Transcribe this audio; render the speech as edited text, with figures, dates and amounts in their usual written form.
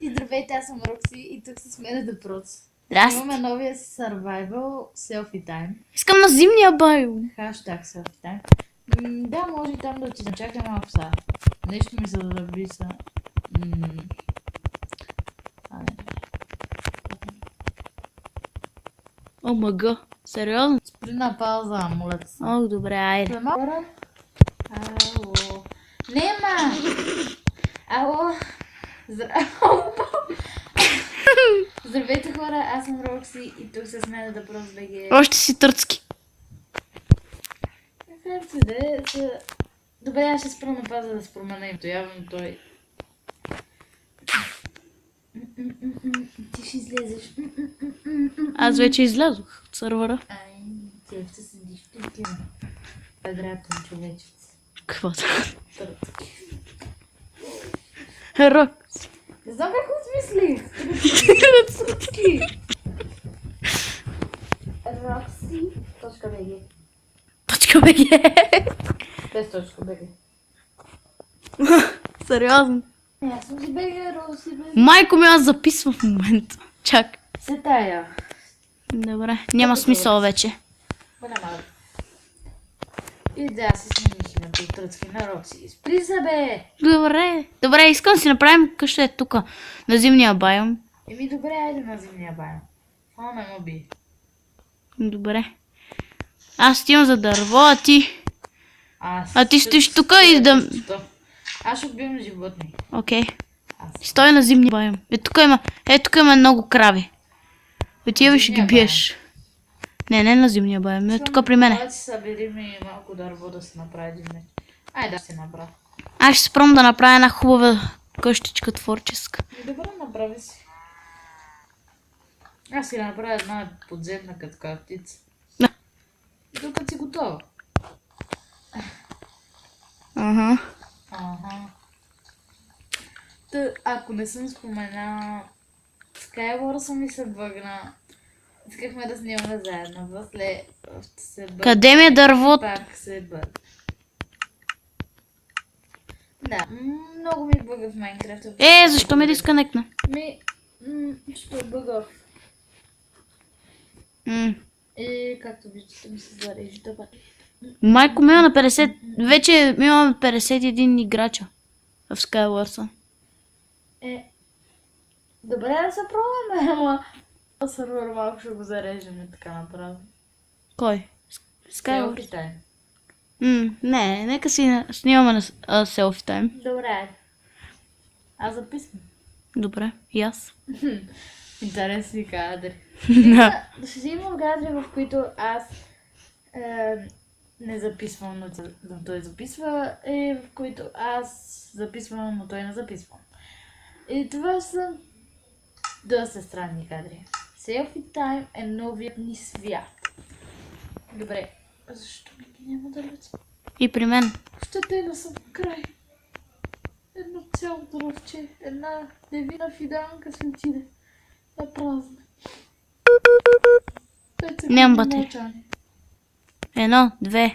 И здравейте, аз съм Рокси и тук с мен е да проц. Здрасти. Имаме новия Survival Selfie Time. Искам на зимния байо. Хаштаг Selfie Time. Да, може и там да отидем. Чакай малко сега. Нещо ми се забиса. О, мъга. Сериозно? Спри на пауза, моля се. О, добре, айде. Ало. Нема! Ало. Здравейте хора, аз съм Рокси и тук с мен е да проц БГ. Още си турски. Как се де? Добре, аз ще спра на паза да спомена името. Явно той... Ти ще излезеш. Аз вече излязох от сървъра. Ай, ти ще седиш тук. Квадратен човечец. Какво да? Турски. Рок. Не знам как осмислих. Турски. Roxy.bg Точка БГ. Без точка БГ. Сериозно. Аз съм си БГ, Роси БГ. Майко ми, аз записвам в момента. Чак. Се тая. Добре, няма смисъл вече. Няма. И да, си смених името от турски на Рокси. Спри се, бе! Добре, искам да си направим къща е тук. На зимния байом. Еми добре, айде на зимния байон. Фала ме моби. Добре. Аз отивам за дърво, а ти... А ти стоиш тук и да... Аз ще убивам животни. Окей. Стой на зимния байом. Тук има много крави. Отиваш и ще ги зимния биеш. Не на зимния байом. Тук при мене. Давай си съберим и малко дърво да се направи един меч. Айде да се направя. Аз ще спром да направя една хубава къщичка творческа. Добре, направи си. Аз си направя една подземна като птица. Да. Докато си готова. Ага. Ако не съм споменала, Skywars ми се бъгна. Искахме да снимаме заедно, после се бъгна. Къде ми е дървото? Пак се бъгна. Да, много ми бъга в Майнкрафт. Защо ме дисконектна? Що е бъгав. И както виждате ми се зарежда батерията. Майко ми на 50... Вече имаме 51 играча в Skywars. Добре да се пробваме, ама сървър малко ще го зарежем и така направо. Кой? Skywars? Selfie time. Не, нека си снимаме на селфи тайм. Добре. Аз записвам. Добре, и аз. Интересни кадри. Да. Ще си имам кадри, в които аз не записвам, но той записва, и в които аз записвам, но той не записва. И това са доста странни кадри. Selfie time е новият ни свят. Добре, защо ми ги няма да лети? И при мен. Ще те да съм край. Едно цяло дровче, една девина фиданка се отиде. Да празна. Нямам батерия. 1, 2,